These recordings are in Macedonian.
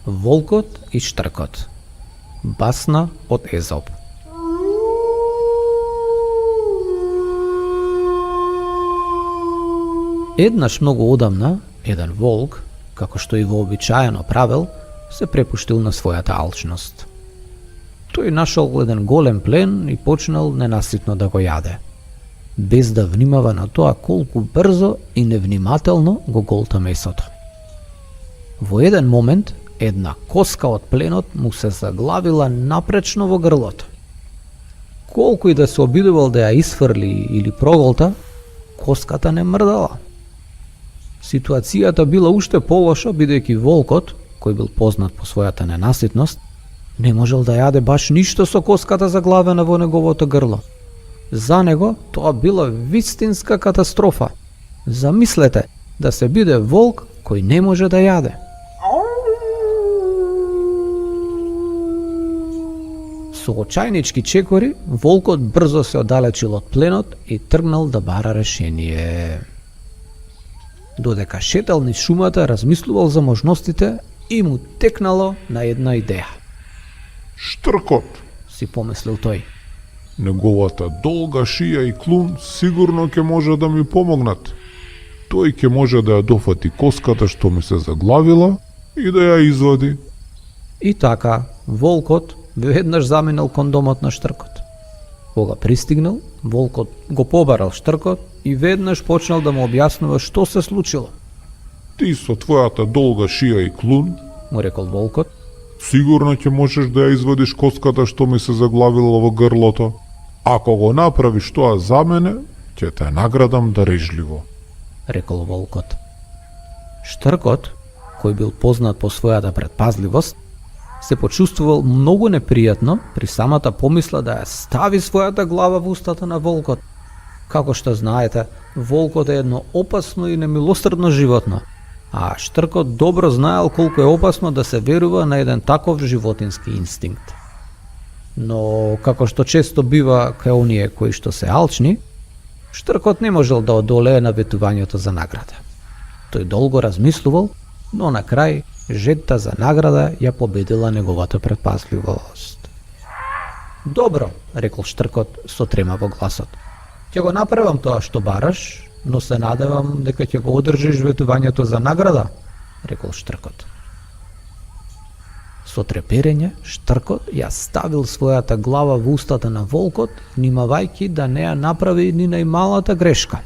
Волкот и штркот. Басна од Езоп. Еднаш многу одамна, еден волк, како што и вообичаено правел, се препуштил на својата алчност. Тој нашол еден голем плен и почнал ненаситно да го јаде, без да внимава на тоа колку брзо и невнимателно го голта месото. Во еден момент, една коска од пленот му се заглавила напречно во грлото. Колку и да се обидувал да ја исфрли или проголта, коската не мрдала. Ситуацијата била уште полоша, бидејќи волкот, кој бил познат по својата ненаситност, не можел да јаде баш ништо со коската заглавена во неговото грло. За него тоа била вистинска катастрофа. Замислете да се биде волк кој не може да јаде. Со очајнички чекори, волкот брзо се оддалечил од пленот и тргнал да бара решение. Додека шетал низ шумата, размислувал за можностите и му текнало на една идеја. Штркот, Си помислил тој. неговата долга шија и клун сигурно ќе може да ми помогнат. Тој ќе може да ја дофати коската што ми се заглавила и да ја извади. И така, волкот веднаш заминал кон домот на штркот. Кога пристигнал, волкот го побарал штркот и веднаш почнал да му објаснува што се случило. Ти со твојата долга шија и клун, Му рекол волкот, сигурно ќе можеш да ја извадиш коската што ми се заглавила во грлото. Ако го направиш тоа за мене, ќе те наградам дарежливо. рекол волкот. Штркот, кој бил познат по својата предпазливост, се почувствувал многу непријатно при самата помисла да ја стави својата глава во устата на волкот. Како што знаете, волкот е едно опасно и немилосредно животно, а штркот добро знаел колку е опасно да се верува на еден таков животински инстинкт. Но, како што често бива кај оние кои што се алчни, штркот не можел да одолее наветувањето за награда. Тој долго размислувал, но на крај жедта за награда ја победила неговата предпазливост. Добро, рекол штркот со трема во гласот. Ќе го направам тоа што бараш, но се надевам дека ќе го одржиш ветувањето за награда, рекол штркот. Со треперење, штркот ја ставил својата глава во устата на волкот, внимавајќи да не ја направи ни најмалата грешка.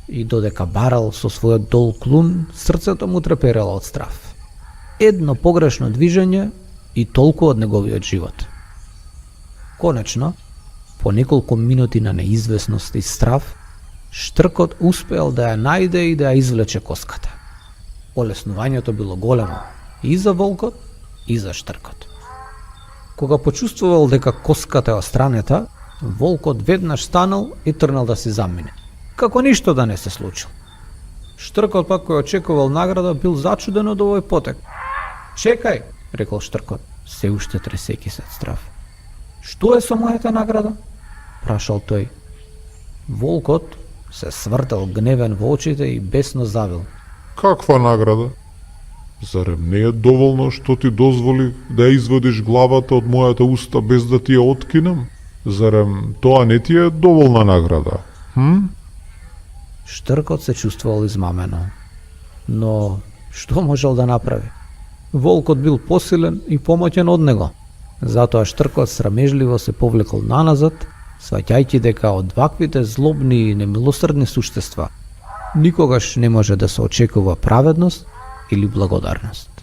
И додека барал со својот дол клун, срцето му треперело од страв. Едно погрешно движење и толку од неговиот живот. Конечно, по неколку минути на неизвестност и страв, штркот успеал да ја најде и да ја извлече коската. Олеснувањето било големо и за волкот, и за штркот. Кога почувствувал дека коската е остранета, волкот веднаш станал и тргнал да си замине, како ништо да не се случил. Штркот пак кој очекувал награда бил зачуден од овој потек. "Чекај," рекол штркот, се уште тресејќи се од страв. "Што е со мојата награда?" прашал тој. Волкот се свртел гневен во очите и бесно завил. Каква награда? Зарем не е доволно што ти дозволив да ја извадиш главата од мојата уста без да ти ја откинам? Зарем тоа не ти е доволна награда? Штркот се чувствувал измамено. Но што можел да направи? Волкот бил посилен и помоќен од него. Затоа штркот срамежливо се повлекол наназад, сваќајќи дека од ваквите злобни и немилосредни суштества никогаш не може да се очекува праведност или благодарност.